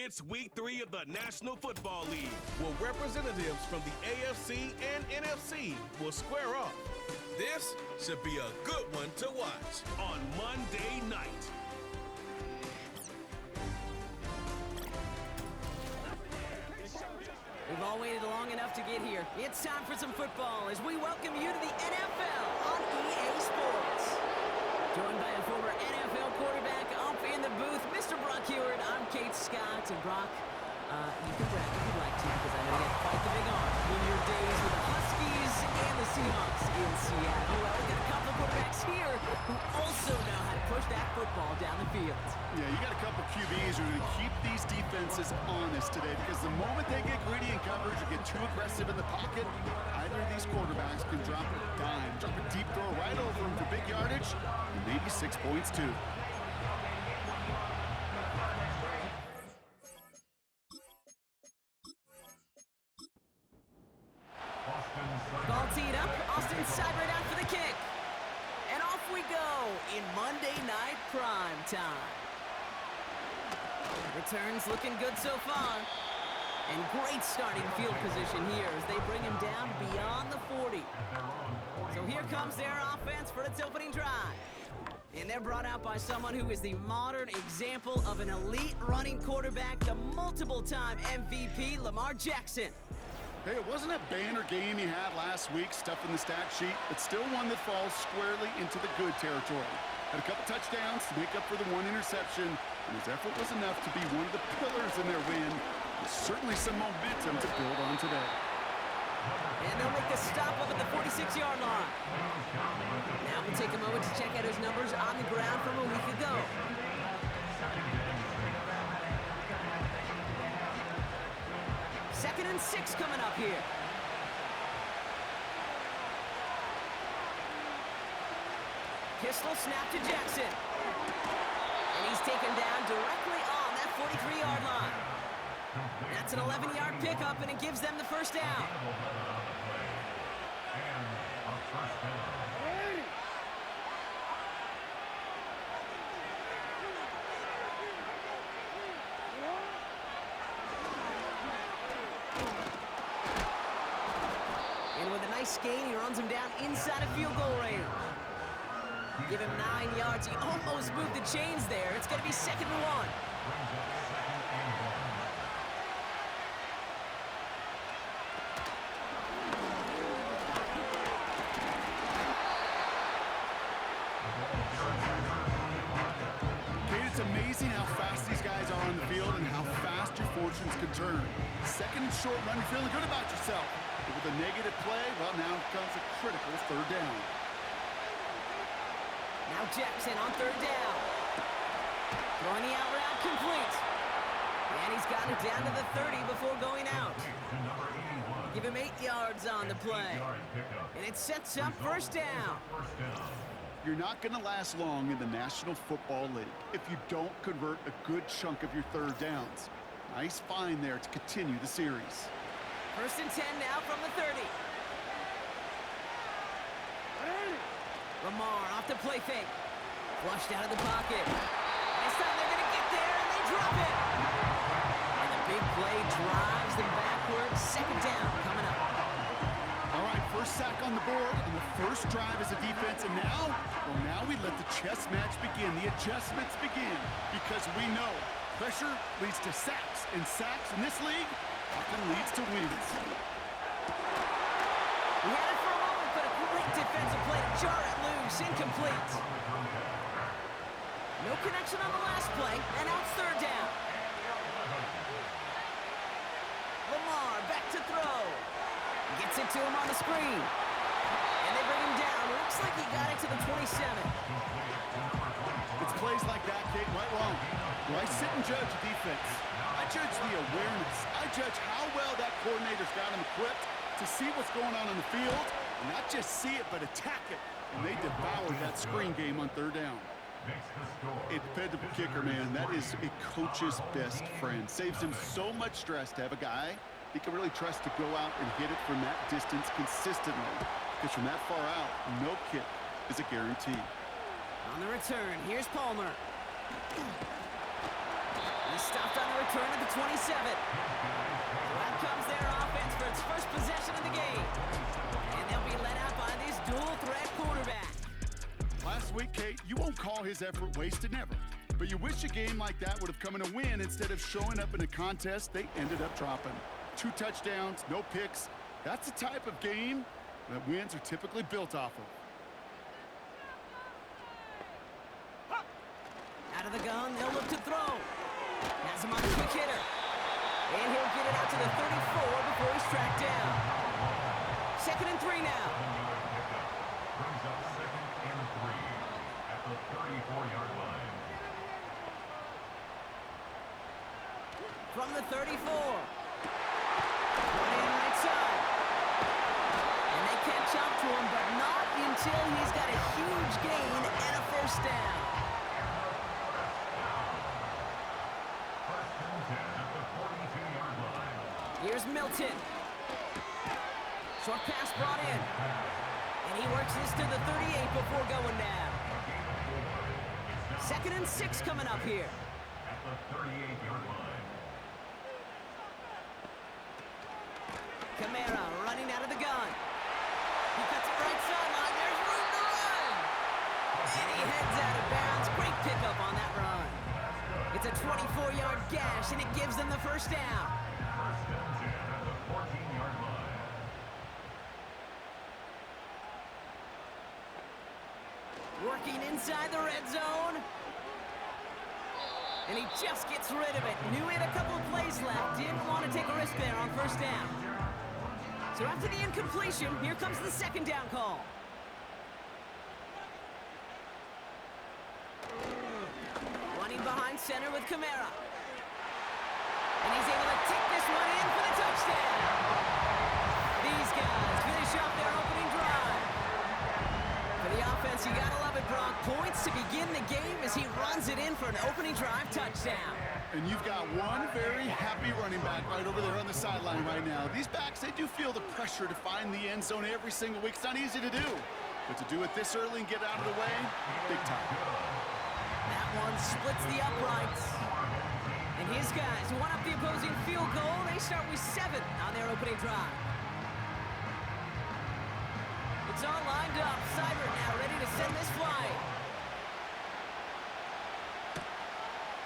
It's week 3 of the National Football League, where representatives from the AFC and NFC will square off. This should be a good one to watch on Monday night. We've all waited long enough to get here. It's time for some football as we welcome you to the NFL on EA Sports. Joined by a former NFL quarterback up in the booth, Mr. Brock Heward. I'm Kate Scott. And Brock, you can brag if you'd like to, because I know you have quite the big arm in your days with the Huskies and the Seahawks in Seattle. Well, we got a couple of quarterbacks here who also know how to push that football down the field. Yeah, you got a couple QBs who are going to keep these defenses honest today, because the moment they get greedy in coverage or get too aggressive in the pocket, either of these quarterbacks can drop a dime, drop a deep throw right over them for big yardage, and maybe 6 points too. Ball teed up. Austin side right out for the kick. And off we go in Monday Night Prime Time. Returns looking good so far. And great starting field position here as they bring him down beyond the 40. So here comes their offense for its opening drive. And they're brought out by someone who is the modern example of an elite running quarterback, the multiple-time MVP, Lamar Jackson. Hey, it wasn't a banner game he had last week, stuff in the stat sheet, but still one that falls squarely into the good territory. Had a couple touchdowns to make up for the one interception, and his effort was enough to be one of the pillars in their win. There's certainly some momentum to build on today. And they'll make the stop up at the 46-yard line. Now we'll take a moment to check out his numbers on the ground from a week ago. Second and 6 coming up here. Pistol snap to Jackson. And he's taken down directly on that 43-yard line. That's an 11-yard pickup, and it gives them the first down. And with a nice gain, he runs him down inside of field goal range. Give him 9 yards. He almost moved the chains there. It's going to be 2nd and 1. It's amazing how fast these guys are on the field and how fast your fortunes can turn. 2nd and short run, you're feeling good about yourself. But with a negative play, well, now comes a critical 3rd down. Now Jackson on 3rd down. Throwing the out route complete. And he's got it down to the 30 before going out. Give him 8 yards on the play. And it sets up 1st down. You're not going to last long in the National Football League if you don't convert a good chunk of your 3rd downs. Nice find there to continue the series. 1st and 10 now from the 30. Lamar off the play fake. Flushed out of the pocket. This time they're going to get there, and they drop it. And the big play drives them backwards. 2nd down coming up. All right, first sack on the board, and the first drive as a defense, and now we let the chess match begin, the adjustments begin, because we know pressure leads to sacks, and sacks in this league often leads to wins. We had it for a moment, but a great defensive play to jar it loose, incomplete. No connection on the last play, and now it's 3rd down. Lamar back to throw. Gets it to him on the screen. And they bring him down. Looks like he got it to the 27. It's plays like that, Kate, right wrong. Do I sit and judge a defense? I judge the awareness. I judge how well that coordinator's got him equipped to see what's going on the field, and not just see it, but attack it. And they devoured that screen game on 3rd down. A dependable kicker, man. That is a coach's best friend. Saves him so much stress to have a guy he can really trust to go out and hit it from that distance consistently. Because from that far out, no kick is a guarantee. On the return, here's Palmer. He stopped on the return at the 27. So out comes their offense for its first possession of the game. And they'll be led out by this dual-threat quarterback. Last week, Kate, you won't call his effort wasted, never. But you wish a game like that would have come in a win instead of showing up in a contest they ended up dropping. 2 touchdowns, no picks. That's the type of game that wins are typically built off of. Out of the gun, they'll look to throw. Has him on the quick hitter. And he'll get it out to the 34 before he's tracked down. 2nd and 3 now. Brings up 2nd and 3 at the 34-yard line. From the 34. Running right side. And they catch up to him, but not until he's got a huge gain and a first down. Here's Milton. Short pass brought in. And he works this to the 38 before going down. 2nd and 6 coming up here. At the 38-yard line. Kamara running out of the gun. He cuts it right sideline. There's room to run. And he heads out of bounds. Great pickup on that run. It's a 24-yard gash, and it gives them the first down. First and 10 at the 14-yard line. Working inside the red zone. And he just gets rid of it. Knew he had a couple of plays left. Didn't want to take a risk there on first down. So after the incompletion, here comes the 2nd down call. Running behind center with Kamara. And he's able to take this one in for the touchdown. These guys finish off their opening drive. For the offense, you gotta love it, Brock. Points to begin the game as he runs it in for an opening drive touchdown. And you've got one very happy running back right over there on the sideline right now. These backs, they do feel the pressure to find the end zone every single week. It's not easy to do. But to do it this early and get out of the way, big time. That one splits the uprights. And his guys who want up the opposing field goal, they start with 7 on their opening drive. It's all lined up. Seibert now ready to send this flight.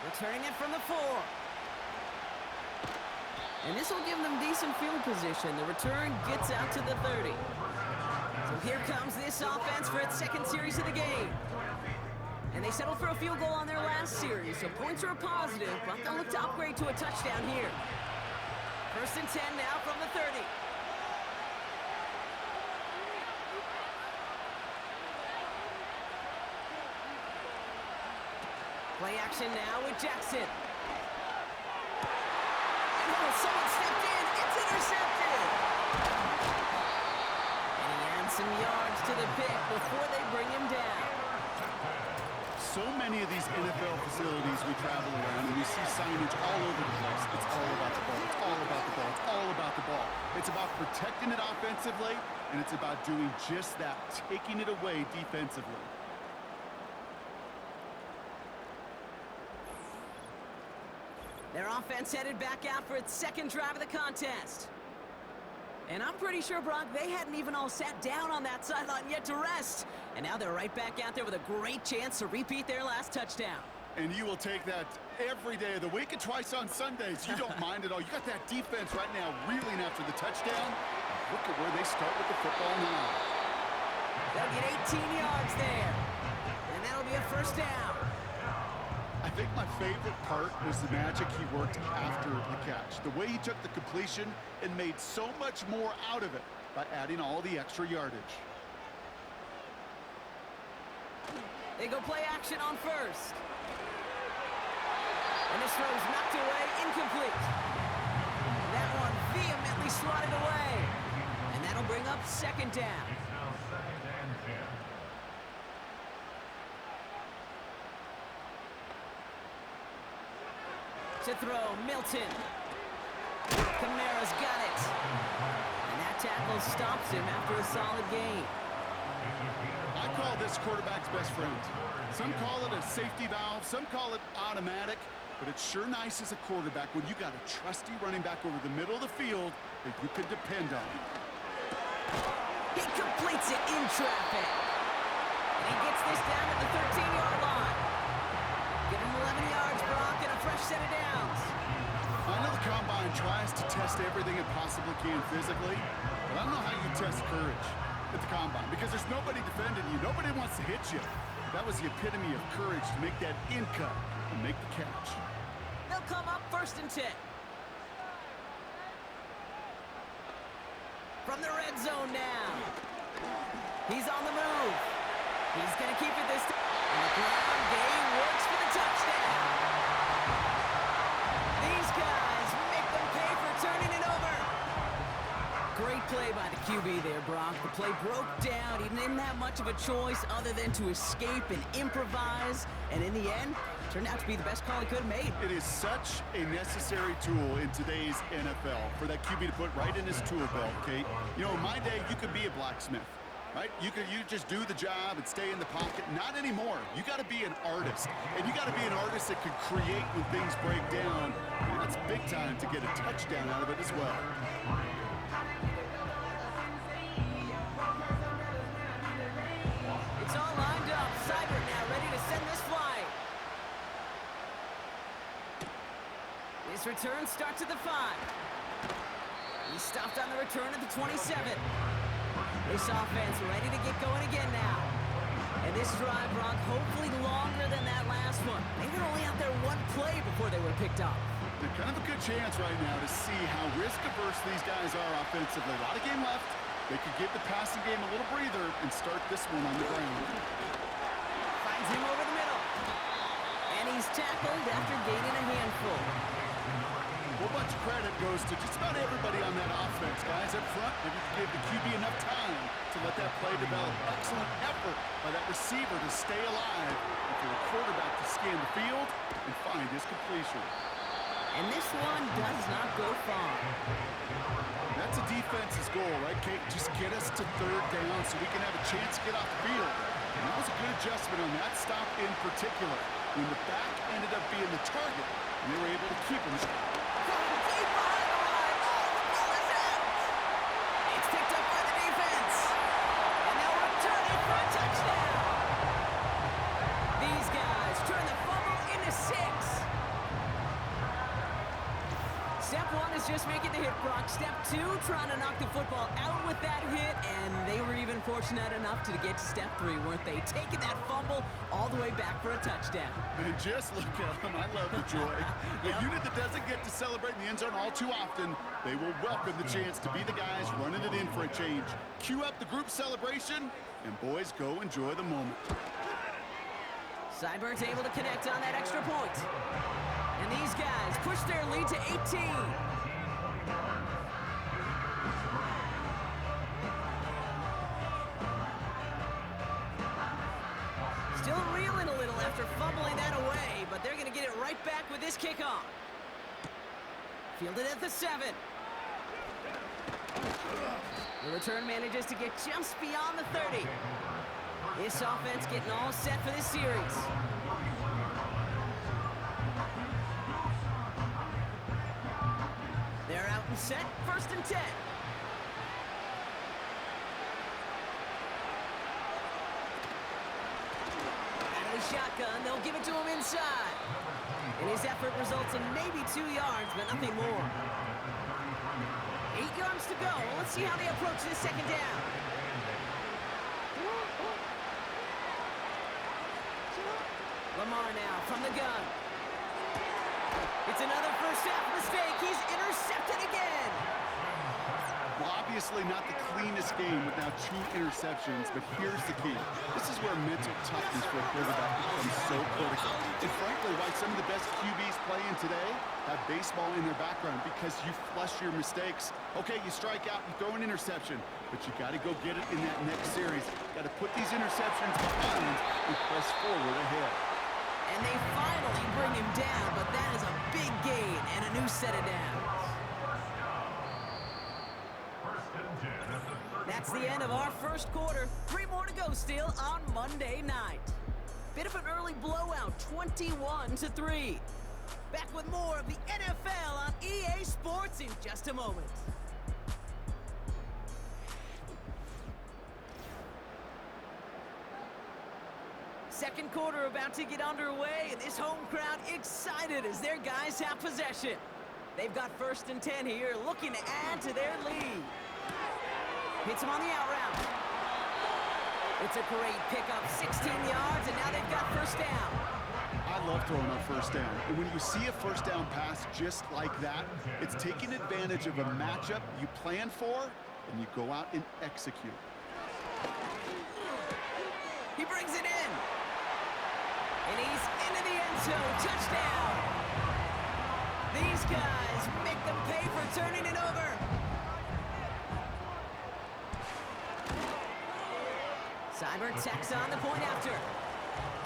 Returning it from the 4. And this will give them decent field position. The return gets out to the 30. So here comes this offense for its 2nd series of the game. And they settled for a field goal on their last series, so points are a positive, but they'll look to upgrade to a touchdown here. 1st and 10 now from the 30. Play action now with Jackson. And someone stepped in. It's intercepted. And he adds some yards to the pick before they bring him down. So many of these NFL facilities we travel around and we see signage all over the place. It's all about the ball. It's all about the ball. It's all about the ball. It's about protecting it offensively, and it's about doing just that, taking it away defensively. Their offense headed back out for its 2nd drive of the contest. And I'm pretty sure, Brock, they hadn't even all sat down on that sideline yet to rest. And now they're right back out there with a great chance to repeat their last touchdown. And you will take that every day of the week and twice on Sundays. You don't mind at all. You got that defense right now reeling after the touchdown. Look at where they start with the football now. They'll get 18 yards there. And that'll be a first down. I think my favorite part was the magic he worked after the catch. The way he took the completion and made so much more out of it by adding all the extra yardage. They go play action on first. And this throw's knocked away, incomplete. And that one vehemently swatted away. And that'll bring up 2nd down. It's now 2nd and 10. To throw, Milton. Kamara's got it. And that tackle stops him after a solid gain. I call this quarterback's best friend. Some call it a safety valve, some call it automatic. but it's sure nice as a quarterback when you got a trusty running back over the middle of the field that you can depend on. He completes it in traffic. And he gets this down at the 13-yard line. Give him 11 yards, Brock, and a fresh set of downs. I know the Combine tries to test everything it possibly can physically, but I don't know how you test courage at the Combine because there's nobody defending you. Nobody wants to hit you. That was the epitome of courage to make that in cut and make the catch. They'll come up 1st and 10. From the red zone now. He's on the move. He's going to keep it this time. And the ground game works for the touchdown. These guys make them pay for turning it over. Great play by the QB there, Brock. The play broke down. He didn't have much of a choice other than to escape and improvise. And in the end, turned out to be the best call he could have made. It is such a necessary tool in today's NFL for that QB to put right in his tool belt, Kate. You know, in my day, you could be a blacksmith, right? You just do the job and stay in the pocket. Not anymore. You got to be an artist, and you got to be an artist that can create when things break down. And that's big time to get a touchdown out of it as well. It's all lined up. Seibert now ready to send this flight. His return starts at the 5. He stopped on the return at the 27. This offense ready to get going again now. And this drive, Brock, hopefully longer than that last one. They were only out there one play before they were picked off. They're kind of a good chance right now to see how risk-averse these guys are offensively. A lot of game left. They could give the passing game a little breather and start this one on the ground. Finds him over the middle. And he's tackled after gaining a handful. A whole bunch of credit goes to just about everybody on that offense, guys. Up front, maybe give the QB enough time to let that play develop. Excellent effort by that receiver to stay alive and for the quarterback to scan the field and find his completion. And this one does not go far. That's a defense's goal, right, Kate? Just get us to 3rd down so we can have a chance to get off the field. And that was a good adjustment on that stop in particular, when the back ended up being the target, and they were able to keep him. It's picked up by the defense. And they'll return it for a touchdown. These guys turn the fumble into 6. Step 1 is just making the hit, Brock. Step 2, trying to knock the football out with that hit, and they were even fortunate enough to get to step 3, weren't they? Taking that fumble all the way back for a touchdown. And just look at them. I love the joy. The unit that doesn't get to celebrate in the end zone all too often, they will welcome the chance to be the guys running it in for a change. Cue up the group celebration, and boys, go enjoy the moment. Seibert's able to connect on that extra point. And these guys push their lead to 18. Still reeling a little after fumbling that away, but they're going to get it right back with this kickoff. Fielded at the 7. The return manages to get just beyond the 30. This offense getting all set for this series. They're out and set, 1st and 10. Out of the shotgun, they'll give it to him inside. And his effort results in maybe 2 yards, but nothing more. 8 yards to go. Let's see how they approach this 2nd down. Lamar now from the gun. It's another first half mistake. He's intercepted again. Well, obviously not the cleanest game without 2 interceptions, but here's the key. This is where mental toughness for a quarterback becomes so critical. And frankly, why some of the best QBs playing today have baseball in their background, because you flush your mistakes. Okay, you strike out, you throw an interception, but you got to go get it in that next series. Got to put these interceptions behind and press forward ahead. And they finally bring him down, but that is a big gain and a new set of downs. That's the end of our first quarter. 3 more to go still on Monday night. Bit of an early blowout, 21-3. Back with more of the NFL on EA Sports in just a moment. Second quarter about to get underway, and this home crowd excited as their guys have possession. They've got 1st and 10 here, looking to add to their lead. Hits him on the out route. It's a great pickup, 16 yards, and now they've got 1st down. I love throwing on 1st down. And when you see a 1st down pass just like that, it's taking advantage of a matchup you plan for, and you go out and execute. He brings it in. And he's into the end zone. Touchdown. These guys make them pay for turning it over. Seibert tacks on the point after.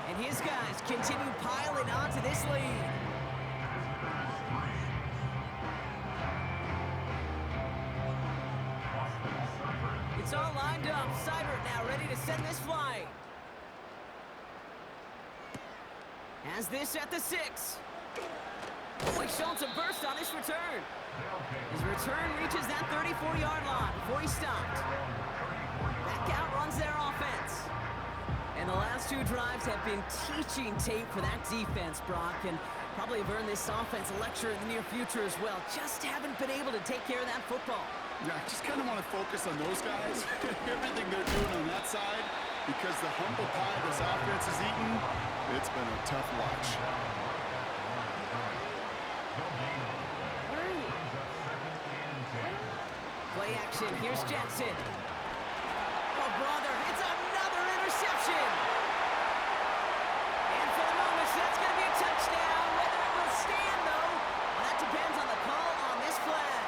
And his guys continue piling onto this lead. It's all lined up. Seibert now ready to send this flight. Has this at the 6. Oh, he's shown some burst on this return. His return reaches that 34-yard line before he stopped. That outruns their offense. And the last 2 drives have been teaching tape for that defense, Brock, and probably have earned this offense a lecture in the near future as well. Just haven't been able to take care of that football. Yeah, I just kind of want to focus on those guys, everything they're doing on that side, because the humble pie this offense has eaten, it's been a tough watch. Play action. Here's Jackson. Oh, brother, it's another interception. And for the moment, that's going to be a touchdown. Whether it will stand, though, well, that depends on the call on this flag.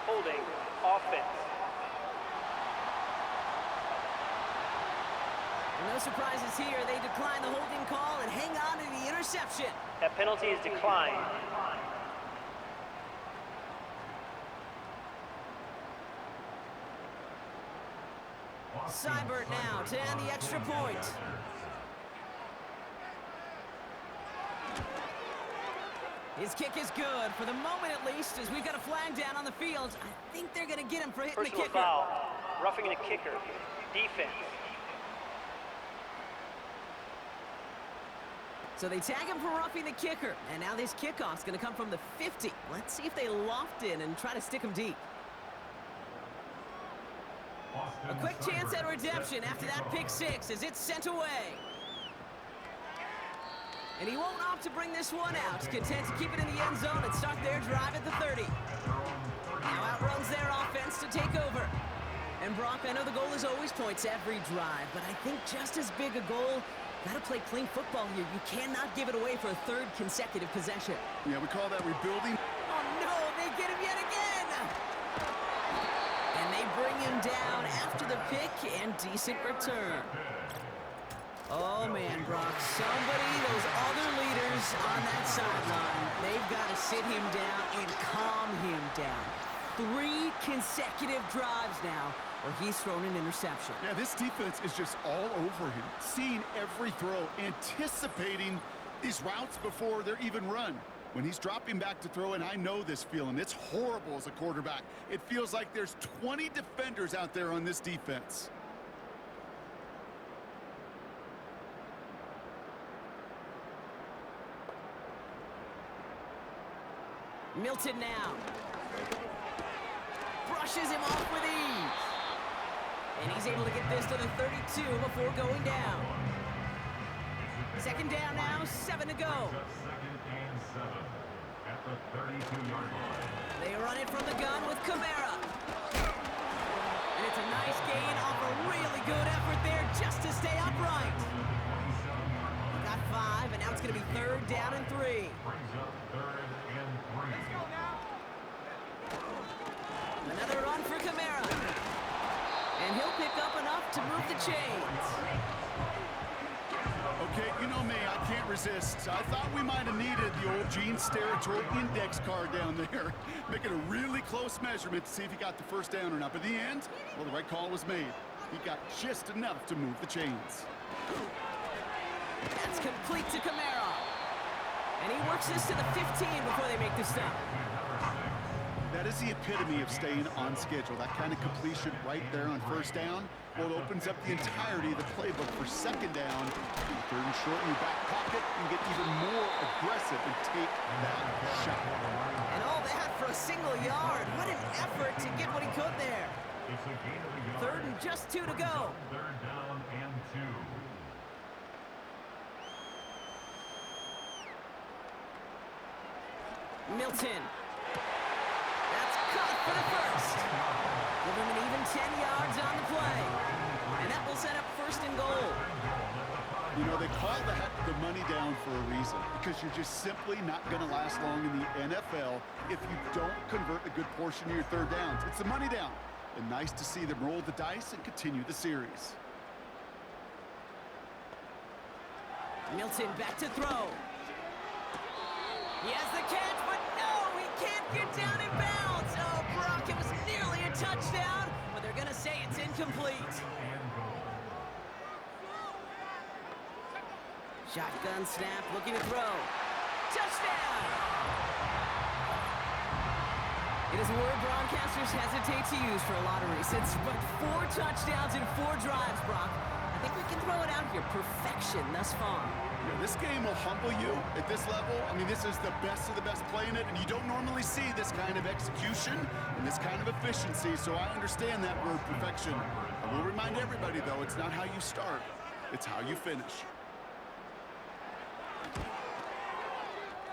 Holding offense. No surprises here. They decline the holding call and hang on to the interception. That penalty is declined. Seibert now to add the extra point. His kick is good, for the moment at least, as we've got a flag down on the field. I think they're going to get him for hitting the kicker. Foul. Roughing the kicker. Defense. So they tag him for roughing the kicker, and now this kickoff's going to come from the 50. Let's see if they loft in and try to stick him deep. A quick chance at redemption after that pick 6 as it's sent away. And he won't opt to bring this one out. Content to keep it in the end zone and start their drive at the 30. Now outruns their offense to take over. And Brock, I know the goal is always points every drive, but I think just as big a goal, got to play clean football here. You cannot give it away for a 3rd consecutive possession. Yeah, we call that rebuilding. Oh no, they get him yet again! And they bring him down after the pick and decent return. Oh man, Brock, somebody, those other leaders on that sideline, they've got to sit him down and calm him down. 3 consecutive drives now where he's thrown an interception. Yeah, this defense is just all over him, seeing every throw, anticipating these routes before they're even run. When he's dropping back to throw, and I know this feeling, it's horrible as a quarterback. It feels like there's 20 defenders out there on this defense. Milton now. Brushes him off with ease. And he's able to get this to the 32 before going down. 2nd down now, 7 to go. 2nd and 7 at the 32-yard line. They run it from the gun with Kamara. And it's a nice gain off a really good effort there just to stay upright. Got 5, and now it's going to be 3rd down and 3. Brings up 3rd and 3. Let's go now. Another run for Kamara. And he'll pick up enough to move the chains. Okay, you know me, I can't resist. I thought we might have needed the old Gene's territory index card down there. Making a really close measurement to see if he got the 1st down or not. But in the end, well, the right call was made. He got just enough to move the chains. That's complete to Kamara. And he works this to the 15 before they make the stop. That is the epitome of staying on schedule. That kind of completion right there on first down, well, it opens up the entirety of the playbook for second down. Third and short in your back pocket, and get even more aggressive and take that shot. And all that for a single yard. What an effort to get what he could there. It's a gain of a yard. Third and just 2 to go. Third down and 2. Milton. That's caught for the first. Give him an even 10 yards on the play. And that will set up first and goal. You know, they call the money down for a reason, because you're just simply not going to last long in the NFL if you don't convert a good portion of your third downs. It's the money down. And nice to see them roll the dice and continue the series. Milton back to throw. He has the catch, but no, he can't get down in bounds. Oh, Brock, it was nearly a touchdown, but they're going to say it's incomplete. Shotgun snap, looking to throw. Touchdown! It is a word broadcasters hesitate to use for a lottery, since but 4 touchdowns in 4 drives, Brock. I think we can throw it out here. Perfection thus far. Yeah, this game will humble you at this level. I mean, this is the best of the best playing it, and you don't normally see this kind of execution and this kind of efficiency, so I understand that word perfection. I will remind everybody, though, it's not how you start, it's how you finish.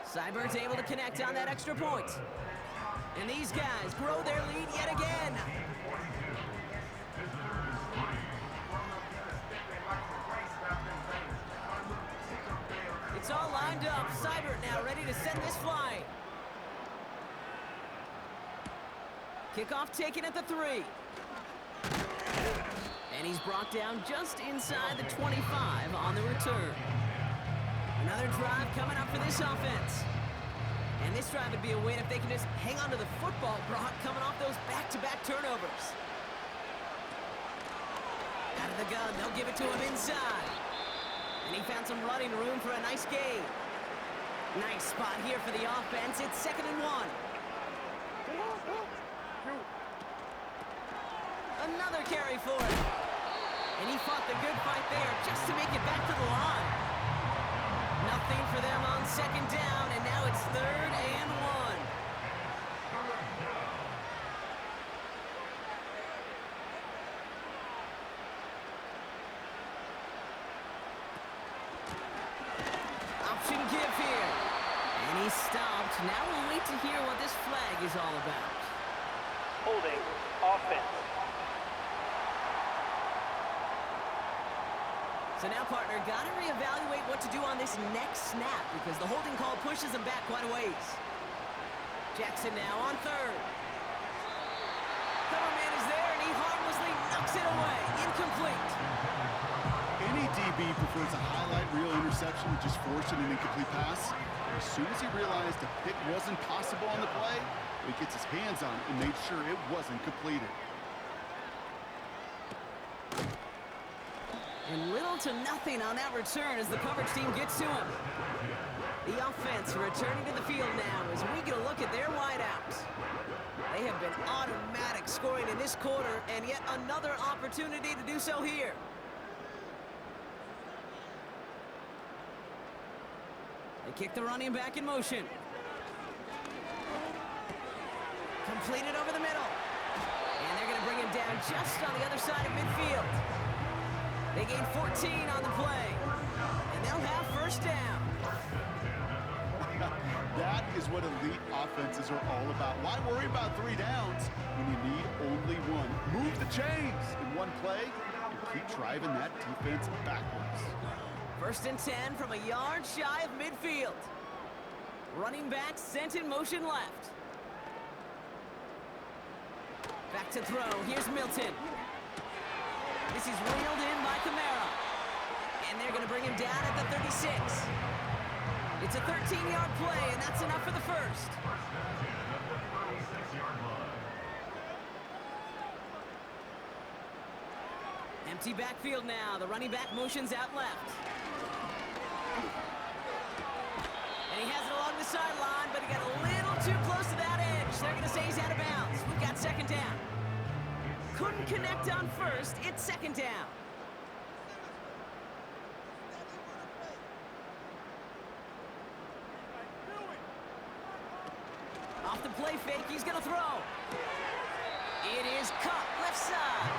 Seibert's able to connect on that extra point. And these guys grow their lead yet again. It's all lined up. Seibert now ready to send this flying. Kickoff taken at the 3. And he's brought down just inside the 25 on the return. Another drive coming up for this offense. And this drive would be a win if they can just hang on to the football, Brock, coming off those back-to-back turnovers. Out of the gun, they'll give it to him inside. And he found some running room for a nice gain. Nice spot here for the offense. It's 2nd and 1. Another carry for him. And he fought the good fight there just to make it back to the line. Nothing for them on 2nd down, and now it's 3rd and 1. Option give here. And he's stopped. Now we'll wait to hear what this flag is all about. Holding offense. So now, partner, got to reevaluate what to do on this next snap because the holding call pushes him back quite a ways. Jackson now on 3rd. Cover man is there, and he harmlessly knocks it away. Incomplete. Any DB prefers a highlight reel interception to just forcing an incomplete pass. As soon as he realized a pick wasn't possible on the play, he gets his hands on it and made sure it wasn't completed. And little to nothing on that return as the coverage team gets to him. The offense returning to the field now as we get a look at their wideouts. They have been automatic scoring in this quarter, and yet another opportunity to do so here. They kick the running back in motion. Completed over the middle. And they're going to bring him down just on the other side of midfield. They gain 14 on the play, and they'll have 1st down. That is what elite offenses are all about. Why worry about 3 downs when you need only 1? Move the chains in one play and keep driving that defense backwards. 1st and 10 from a yard shy of midfield. Running back sent in motion left. Back to throw. Here's Milton. This is reeled in by Kamara. And they're going to bring him down at the 36. It's a 13-yard play, and that's enough for the 1st. Empty backfield now. The running back motions out left. And he has it along the sideline, but he got a little too close to that edge. They're going to say he's out of bounds. We've got second down. Couldn't connect on first. It's second down. Off the play fake, he's going to throw. It is caught left side.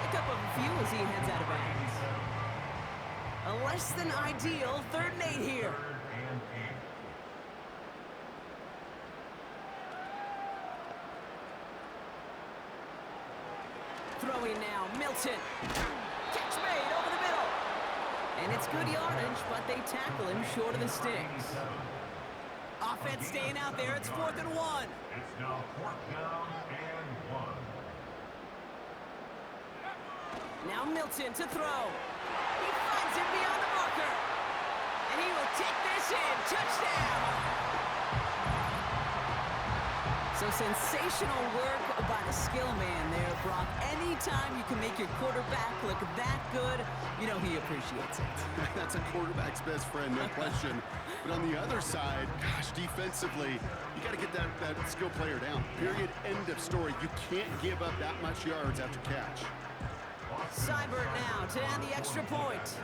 Pick up a few as he heads out of bounds. A less than ideal 3rd and 8 here. Throwing now, Milton. Catch made over the middle. And it's good yardage, but they tackle him short of the sticks. Offense staying out there. It's 4th and 1. It's now 4th down and 1. Now Milton to throw. He finds him beyond the marker. And he will take this in. Touchdown. So sensational work by the skill man there, Brock. Anytime you can make your quarterback look that good, you know he appreciates it. That's a quarterback's best friend, no question. But on the other side, gosh, defensively, you got to get that skill player down. Period. End of story. You can't give up that much yards after catch. Seibert now to add the extra point.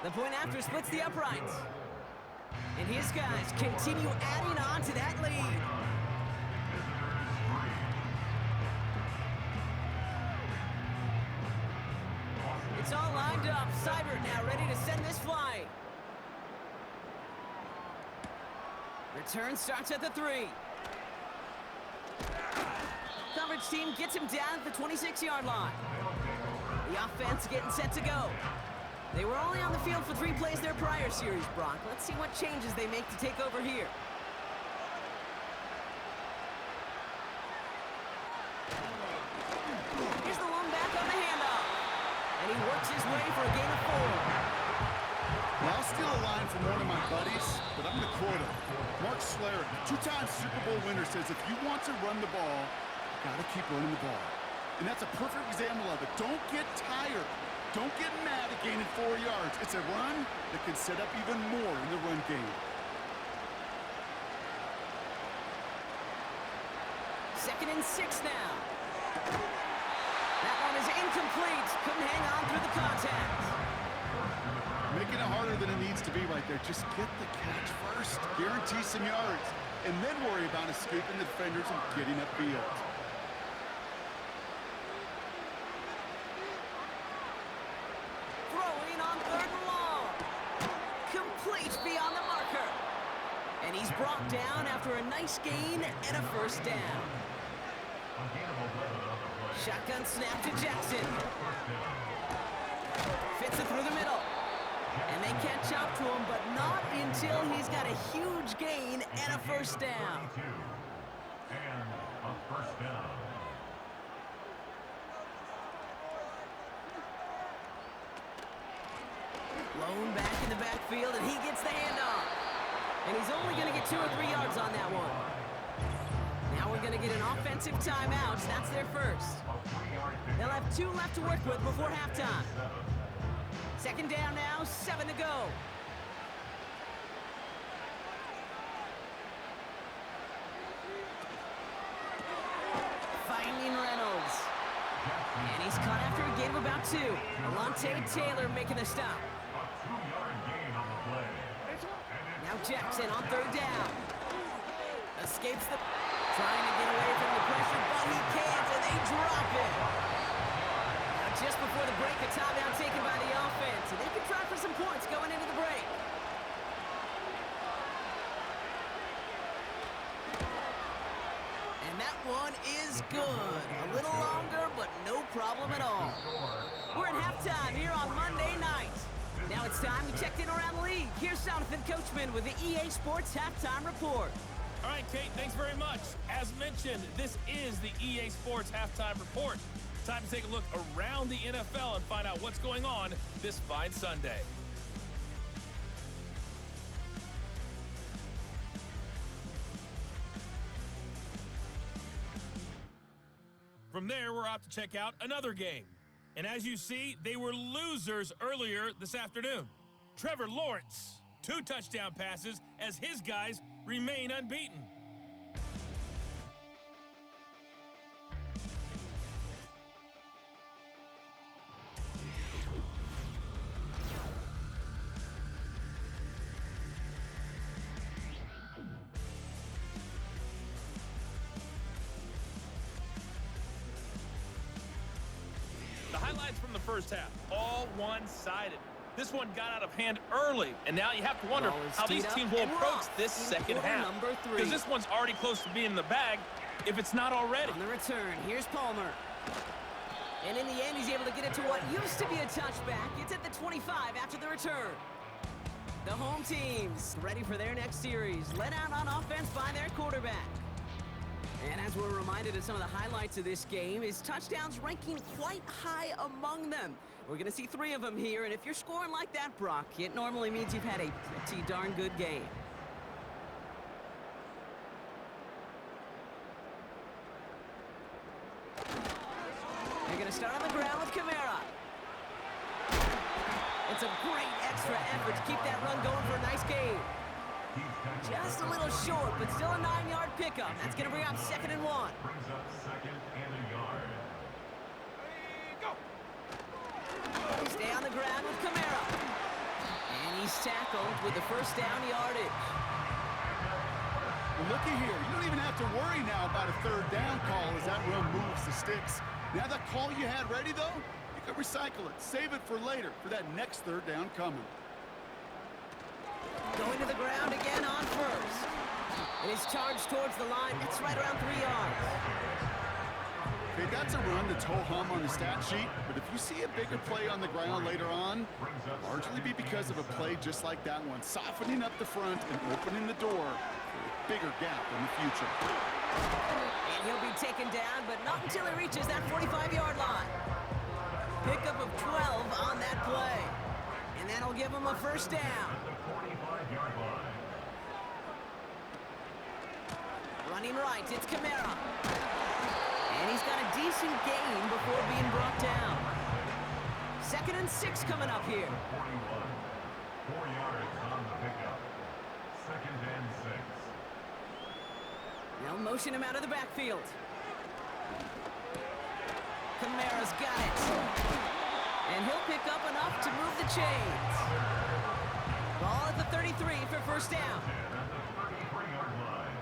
The point after splits the uprights. And his guys continue adding on to that lead. It's all lined up. Seibert now ready to send this flying. Return starts at the 3. Coverage team gets him down at the 26-yard line. The offense getting set to go. They were only on the field for 3 plays their prior series, Brock. Let's see what changes they make to take over here. Here's the lone back on the handoff. And he works his way for a gain of 4. Well, I'll steal a line from one of my buddies, but I'm going to quote him. Mark Schlereth, 2-time Super Bowl winner, says if you want to run the ball, you got to keep running the ball. And that's a perfect example of it. Don't get tired. Don't get mad at gaining 4 yards. It's a run that can set up even more in the run game. 2nd and 6 now. That one is incomplete. Couldn't hang on through the contact. Making it harder than it needs to be right there. Just get the catch first. Guarantee some yards. And then worry about escaping the defenders and getting upfield. Throwing on 3rd and long. Complete beyond the marker. And he's brought down after a nice gain and a 1st down. Shotgun snap to Jackson. Fits it through the middle. And they catch up to him, but not until he's got a huge gain and a 1st down. And a 1st down. Lone back in the backfield, and he gets the handoff. And he's only going to get 2 or 3 yards on that one. Now we're going to get an offensive timeout. That's their first. They'll have 2 left to work with before halftime. 2nd down now, 7 to go. Finding Reynolds. And he's caught after a gain of about 2. Alontae Taylor making the stop. A 2-yard gain on the play. Now Jackson on 3rd down. Escapes the... Trying to get away from the pressure, but he can't, and they drop it. Now just before the break, a timeout taken by the offense. And they can try for some points going into the break. And that one is good. A little longer, but no problem at all. We're at halftime here on Monday night. Now it's time to check in around the league. Here's Jonathan Coachman with the EA Sports Halftime Report. All right, Kate, thanks very much. As mentioned, this is the EA Sports Halftime Report. Time to take a look around the NFL and find out what's going on this fine Sunday. From there, we're off to check out another game. And as you see, they were losers earlier this afternoon. Trevor Lawrence, 2 touchdown passes as his guys remain unbeaten. The highlights from the first half, all one-sided. This one got out of hand early, and now you have to wonder how these teams will approach this second half. Because this one's already close to being in the bag, if it's not already. On the return, here's Palmer. And in the end, he's able to get it to what used to be a touchback. It's at the 25 after the return. The home teams ready for their next series, led out on offense by their quarterback. And as we're reminded of some of the highlights of this game, his touchdowns ranking quite high among them. We're going to see 3 of them here, and if you're scoring like that, Brock, it normally means you've had a pretty darn good game. They're going to start on the ground with Kamara. It's a great extra effort to keep that run going for a nice game. Just a little short, but still a 9-yard pickup. That's going to bring up 2nd and 1. Brings up 2nd and a yard. They stay on the ground with Kamara. And he's tackled with the first down yardage. Well, looky here. You don't even have to worry now about a 3rd down call as that run moves the sticks. Now that call you had ready, though, you can recycle it. Save it for later for that next 3rd down coming. Going to the ground again on first. And he's charged towards the line. It's right around 3 yards. Okay, that's a run that's ho-hum on the stat sheet, but if you see a bigger play on the ground later on, largely be because of a play just like that one, softening up the front and opening the door for a bigger gap in the future. And he'll be taken down, but not until he reaches that 45-yard line. Pickup of 12 on that play. And that'll give him a first down. Running right, it's Kamara. And he's got a decent gain before being brought down. 2nd and 6 coming up here. 4 yards on the pickup. 2nd and 6. They'll motion him out of the backfield. Kamara's got it. And he'll pick up enough to move the chains. Ball at the 33 for first down. At the 33-yard line.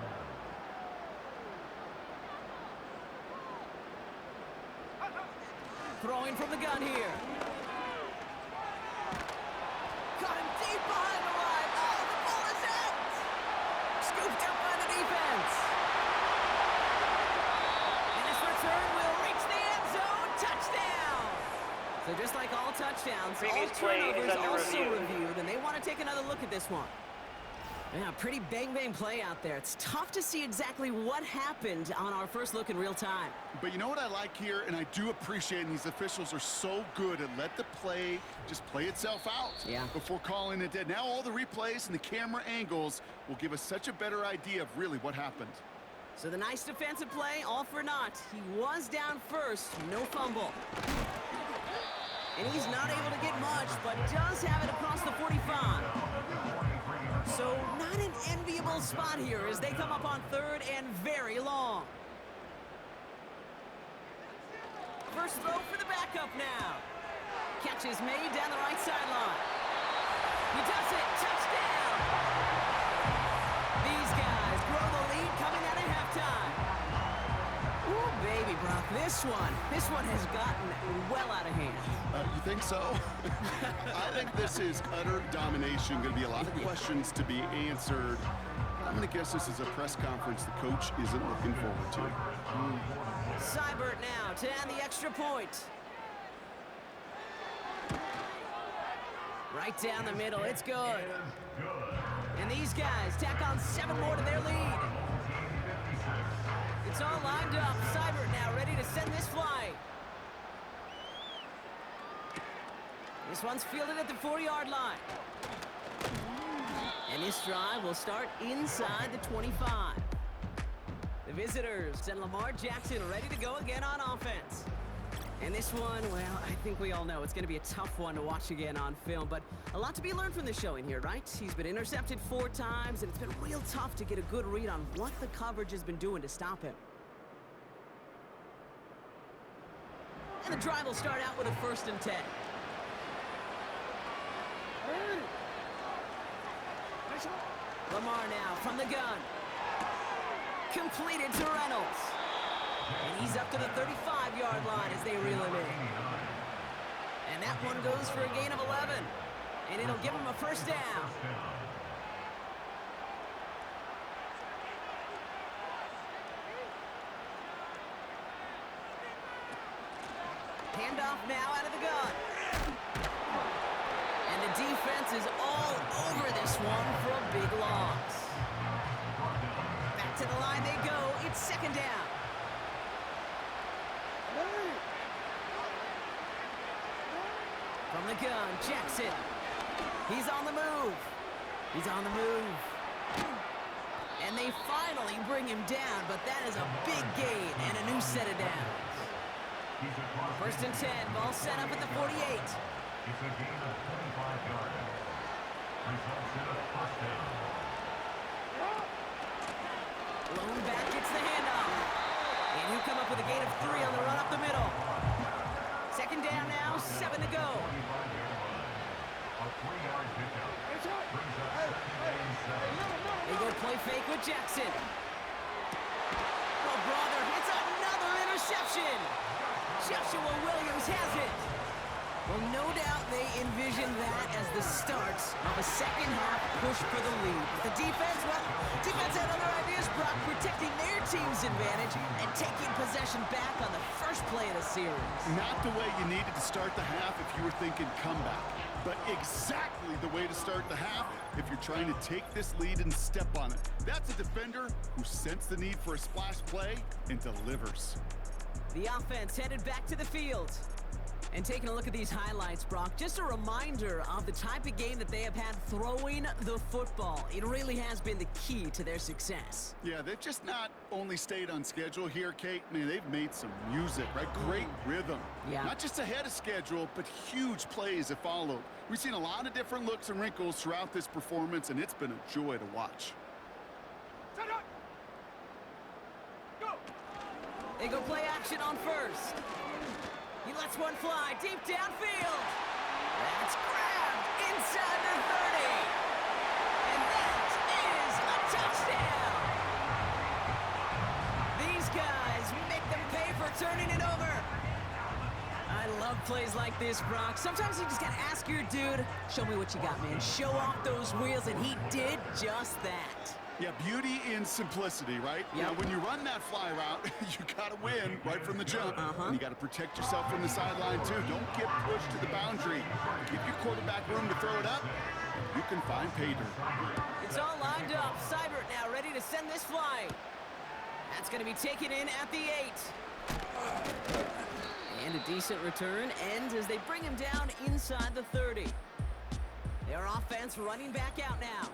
Throwing from the gun here. Got him deep behind the line. Oh, the ball is out. Scooped up by the defense. And this return will reach the end zone. Touchdown. So just like all touchdowns, Previous all play is turnovers under also review. reviewed, and they want to take another look at this one. Yeah, pretty bang-bang play out there. It's tough to see exactly what happened on our first look in real time. But you know what I like here, and I do appreciate, and these officials are so good at let the play just play itself out before calling it dead. Now all the replays and the camera angles will give us such a better idea of really what happened. So the nice defensive play, all for naught. He was down first, no fumble. And he's not able to get much, but does have it across the 45. So not an enviable spot here as they come up on 3rd and very long. First throw for the backup now. Catch is made down the right sideline. He does it. Touchdown! These guys grow the lead coming out of halftime. Ooh, baby, Brock, this one has gotten well out of hand. You think so? I think this is utter domination. Going to be a lot of questions to be answered. I'm going to guess this is a press conference the coach isn't looking forward to. Seibert now to add the extra point. Right down the middle, it's good. And these guys tack on 7 more to their lead. It's all lined up. Seibert now ready to send this flight. This one's fielded at the 4-yard line. And this drive will start inside the 25. The visitors. And Lamar Jackson ready to go again on offense. And this one, well, I think we all know it's going to be a tough one to watch again on film, but a lot to be learned from the showing here, right? He's been intercepted 4 times, and it's been real tough to get a good read on what the coverage has been doing to stop him. And the drive will start out with a 1st and 10. Lamar now from the gun. Completed to Reynolds. And he's up to the 35-yard line as they reel him in. And that one goes for a gain of 11. And it'll give him a 1st down. Handoff now out of the gun. And the defense is all over this one for a big loss. Back to the line they go. It's 2nd down. From the gun, Jackson. He's on the move. He's on the move. And they finally bring him down, but that is a big gain and a new set of downs. 1st and 10, ball set up at the 48. It's a gain of 25 yards. Results in a 1st down. Lone back gets the handoff. And he'll come up with a gain of 3 on the run up the middle. 2nd down now, 7 to go. A 3-yard pickup. Brings up 2nd and 7. They go play fake with Jackson. Oh, brother, it's another interception. Joshua Williams has it. Well, no doubt they envision that as the start of a 2nd half push for the lead. But the defense, well, defense had other ideas, Brock, protecting their team's advantage and taking possession back on the first play of the series. Not the way you needed to start the half if you were thinking comeback, but exactly the way to start the half if you're trying to take this lead and step on it. That's a defender who sensed the need for a splash play and delivers. The offense headed back to the field. And taking a look at these highlights, Brock, just a reminder of the type of game that they have had throwing the football. It really has been the key to their success. Yeah, they've just not only stayed on schedule here, Kate. Man, they've made some music, right? Great rhythm. Yeah. Not just ahead of schedule, but huge plays have followed. We've seen a lot of different looks and wrinkles throughout this performance, and it's been a joy to watch. They go play action on 1st. He lets one fly deep downfield. That's grabbed inside the 30. And that is a touchdown. These guys make them pay for turning it over. I love plays like this, Brock. Sometimes you just got to ask your dude, show me what you got, man. Show off those wheels, and he did just that. Yeah, beauty in simplicity, right? Yep. Now, when you run that fly route, you got to win right from the jump. And you got to protect yourself from the sideline, too. Don't get pushed to the boundary. Give your quarterback room to throw it up. You can find pay dirt. It's all lined up. Seibert now ready to send this fly. That's going to be taken in at the 8. And a decent return ends as they bring him down inside the 30. Their offense running back out now.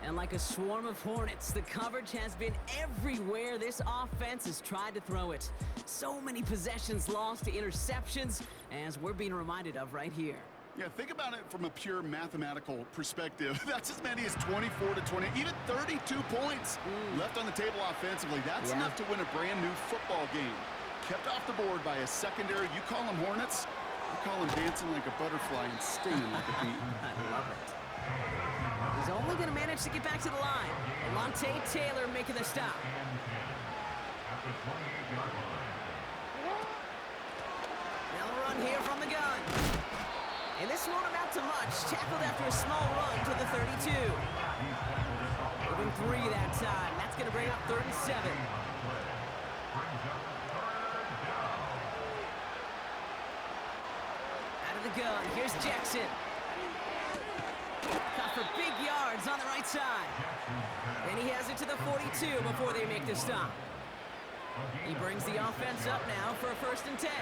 And like a swarm of hornets, the coverage has been everywhere this offense has tried to throw it. So many possessions lost to interceptions, as we're being reminded of right here. Yeah, think about it from a pure mathematical perspective. That's as many as 24 to 20, even 32 points left on the table offensively. That's enough to win a brand new football game. Kept off the board by a secondary. You call them hornets, I call them dancing like a butterfly and stinging like a bee. I love it. He's only going to manage to get back to the line. Alontae Taylor making the stop. Now a run here from the gun. And this won't amount to much. Tackled after a small run to the 32. Moving 3 that time. That's going to bring up 3rd and 7. Out of the gun. Here's Jackson. Caught for big yards on the right side. And he has it to the 42 before they make the stop. He brings the offense up now for a 1st and 10.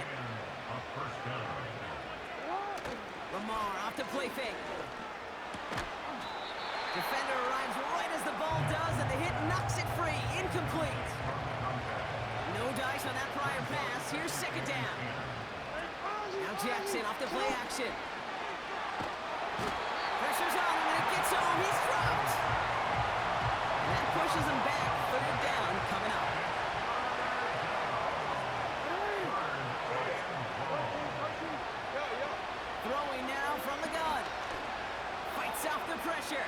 Lamar off the play fake. Defender arrives right as the ball does, and the hit knocks it free. Incomplete. No dice on that prior pass. Here's second down. Now Jackson off the play action. Pressure's on him, and it gets home. He's dropped. And that pushes him back. Third down coming up. Throwing now from the gun. Fights off the pressure.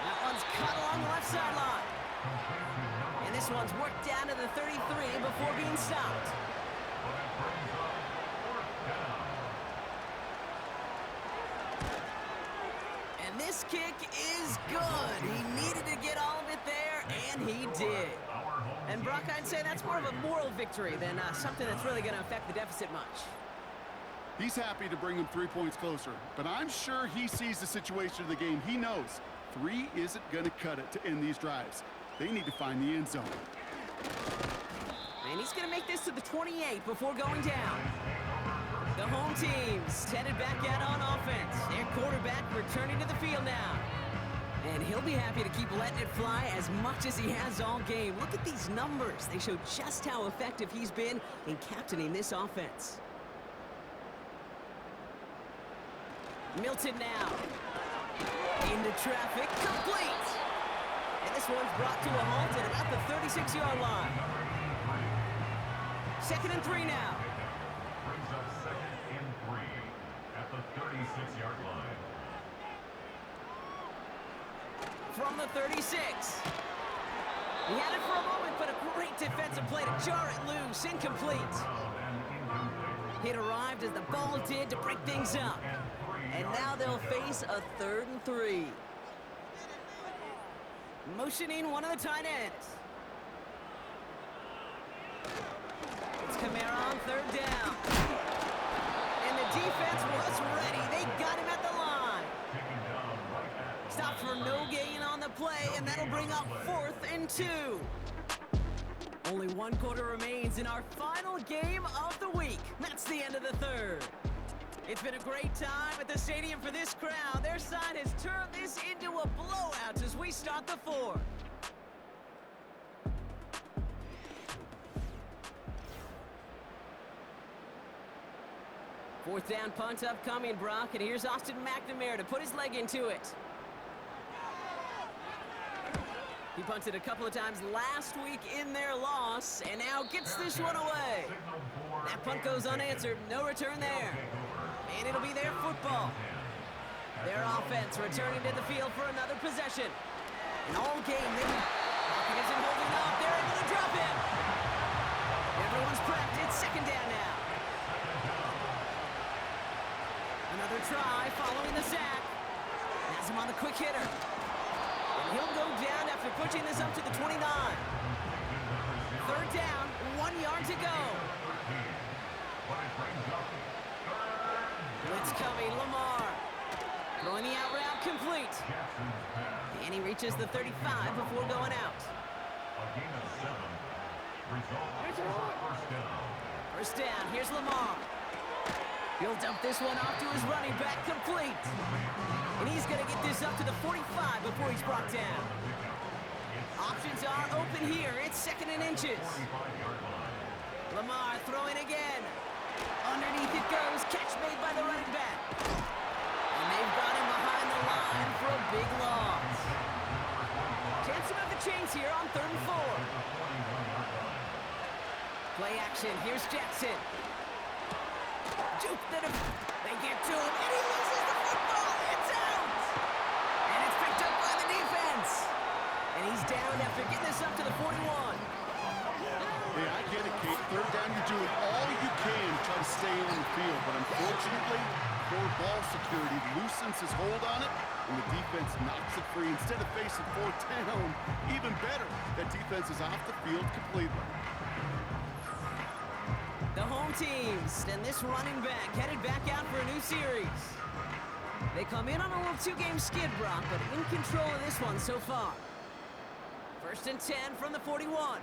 That one's cut along the left sideline. And this one's worked down to the 33 before being stopped. And this kick is good. He needed to get all of it there, and he did. And Brock, I'd say that's more of a moral victory than something that's really going to affect the deficit much. He's happy to bring him 3 points closer, but I'm sure he sees the situation of the game. He knows 3 isn't going to cut it to end these drives. They need to find the end zone. And he's going to make this to the 28 before going down. The home team's headed back out on offense. Their quarterback returning to the field now. And he'll be happy to keep letting it fly as much as he has all game. Look at these numbers. They show just how effective he's been in captaining this offense. Milton now. Into traffic, complete. And this one's brought to a halt at about the 36-yard line. 2nd and 3 now. Brings up 2nd and 3 at the 36-yard line. From the 36. He had it for a moment, but a great defensive play to jar it loose. Incomplete. It arrived as the ball did to break things up. And now they'll face a 3rd and 3. Motioning one of the tight ends. It's Kamara on 3rd down. And the defense was ready. They got him at the line. Stop for no gain on the play, and that'll bring up 4th and 2. Only 1 quarter remains in our final game of the week. That's the end of the 3rd. It's been a great time at the stadium for this crowd. Their side has turned this into a blowout as we start the 4th. Fourth down punt upcoming, Brock, and here's Austin McNamara to put his leg into it. He punted a couple of times last week in their loss, and now gets this one away. That punt goes unanswered, no return there. And it'll be their football. Their offense returning to the field for another possession. And all game, Hawkins isn't holding up. They're able to drop him. Everyone's prepped. It's 2nd down now. Another try following the sack. Has him on the quick hitter. And he'll go down after pushing this up to the 29. 3rd down, 1 yard to go. Blitz coming, Lamar. Throwing the out route complete. And he reaches the 35 before going out. A gain of 7. Result is a first down. First down, here's Lamar. He'll dump this one off to his running back, complete. And he's going to get this up to the 45 before he's brought down. Options are open here. It's 2nd and inches. Lamar throwing again. Underneath it goes. Catch made by the running back. And they've got him behind the line for a big loss. Chance to move the chains here on 3rd and 4. Play action. Here's Jackson. Juke the they get to him, and he loses the football. It's out. And it's picked up by the defense. And he's down after getting this up to the 41. Hey, I get it, Kate. 3rd down, you're doing all you can to try to stay on the field. But unfortunately, poor ball security loosens his hold on it, and the defense knocks it free. Instead of facing 4th down, even better, that defense is off the field completely. The home teams and this running back headed back out for a new series. They come in on a little 2-game skid, Brock, but in control of this one so far. 1st and 10 from the 41.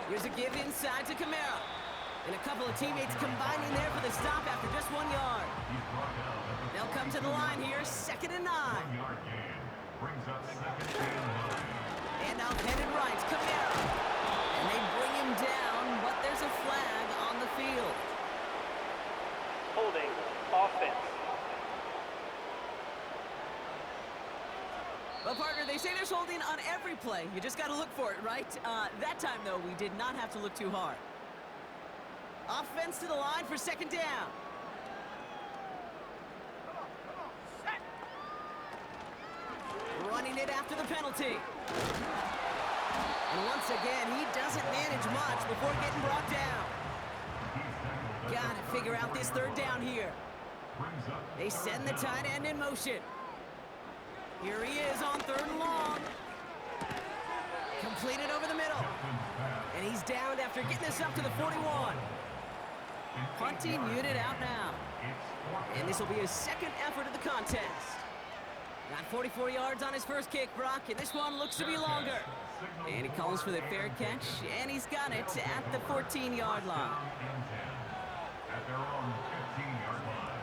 Here's a give inside to Kamara. And a couple of teammates combining there for the stop after just 1 yard. They'll come to the line here, 2nd and 9. 1-yard gain. Brings up 2nd and 9. And out headed right, Camara. And they bring him down, but there's a flag on the field. Holding offense. Well, partner, they say there's holding on every play. You just got to look for it, right? That time, though, we did not have to look too hard. Offense to the line for 2nd down. Running it after the penalty. And once again, he doesn't manage much before getting brought down. Got to figure out this 3rd down here. They send the tight end in motion. Here he is on 3rd and long. Completed over the middle. And he's downed after getting this up to the 41. Punting unit out now. And this will be his 2nd effort of the contest. Got 44 yards on his first kick, Brock, and this one looks to be longer. And he calls for the fair catch, and he's got it at the 14-yard line. At their own 15-yard line.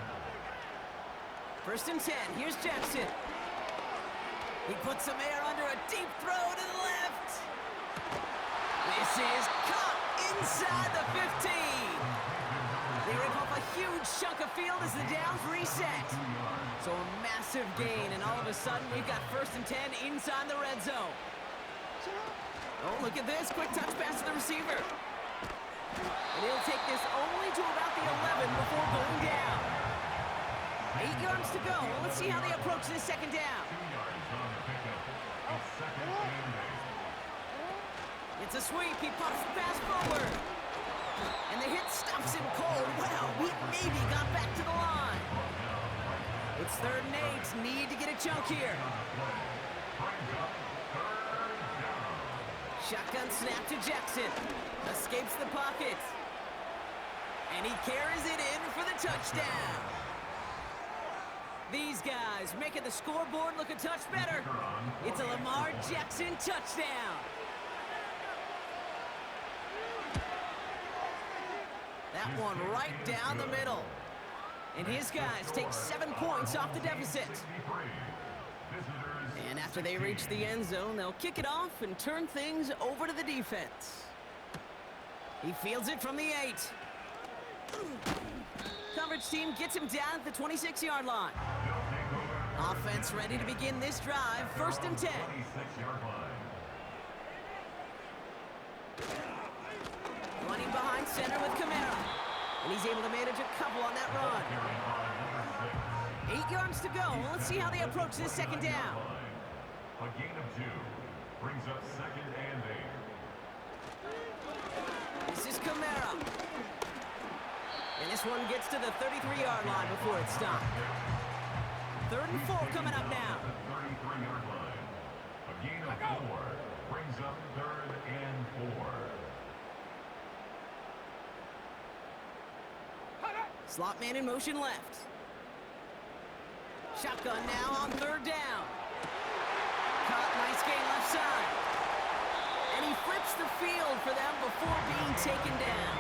1st and 10, here's Jackson. He puts some air under a deep throw to the left. This is caught inside the 15. They rip off a huge chunk of field as the downs reset. So a massive gain, and all of a sudden we've got 1st and 10 inside the red zone. Oh, look at this. Quick touch pass to the receiver. And he'll take this only to about the 11 before going down. 8 yards to go. Well, let's see how they approach this 2nd down. 2 yards on the pickup. It's 2nd and 8. It's a sweep. He pops the pass forward. And the hit stops him cold. Wow, he maybe got back to the line. It's 3rd and 8. Need to get a chunk here. Shotgun snap to Jackson. Escapes the pocket. And he carries it in for the touchdown. These guys making the scoreboard look a touch better. It's a Lamar Jackson touchdown. That one right down the middle. And his guys take 7 points off the deficit. And after they reach the end zone, they'll kick it off and turn things over to the defense. He fields it from the 8. Coverage team gets him down at the 26-yard line. Offense ready to begin this drive. 1st and 10. 26-yard line. Running behind center with Camara. And he's able to manage a couple on that run. 8 yards to go. Well, let's see how they approach this 2nd down. A gain of 2 brings up 2nd and 8. This is Camara. And this one gets to the 33-yard line before it's stopped. 3rd and 4 coming up now. 33-yard line. A gain of 4 brings up 3rd and 4. Slot man in motion left. Shotgun now on 3rd down. Caught, nice gain left side. And he flips the field for them before being taken down.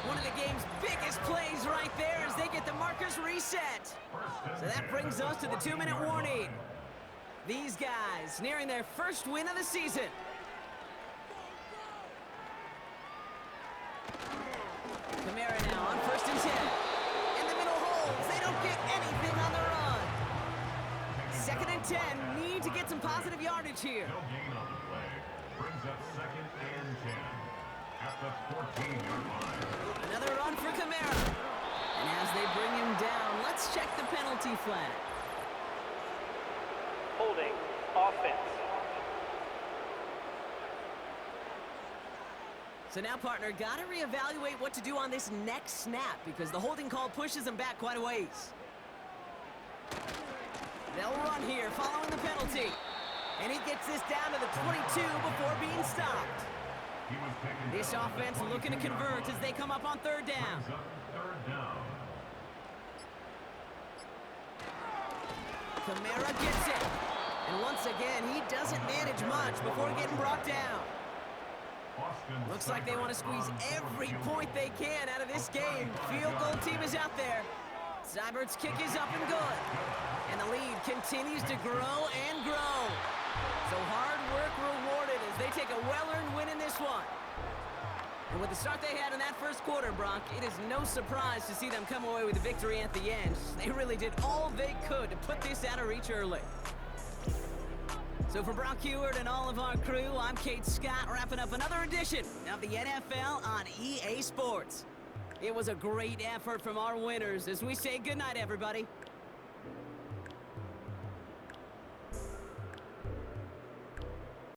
One of the game's biggest plays right there as they get the markers reset. So that brings us to the 2-minute warning. These guys nearing their first win of the season. Camara now on 1st and 10. In the middle holes, they don't get anything on the run. 2nd and 10, need to get some positive yardage here. No gain on the play. Brings up 2nd and 10 at the 14-yard line. Another run for Camara. And as they bring him down, let's check the penalty flag. Holding offense. So now, partner, got to reevaluate what to do on this next snap because the holding call pushes them back quite a ways. They'll run here following the penalty. And he gets this down to the 22 before being stopped. This offense looking to convert as they come up on 3rd down. 3rd down. Camara gets it. And once again, he doesn't manage much before getting brought down. Looks like they want to squeeze every point they can out of this game. Field goal team is out there. Seibert's kick is up and good. And the lead continues to grow and grow. So hard work rewarded as they take a well-earned win in this one. And with the start they had in that first quarter, Brock, it is no surprise to see them come away with a victory at the end. They really did all they could to put this out of reach early. So for Brock Heward and all of our crew, I'm Kate Scott, wrapping up another edition of the NFL on EA Sports. It was a great effort from our winners as we say goodnight, everybody.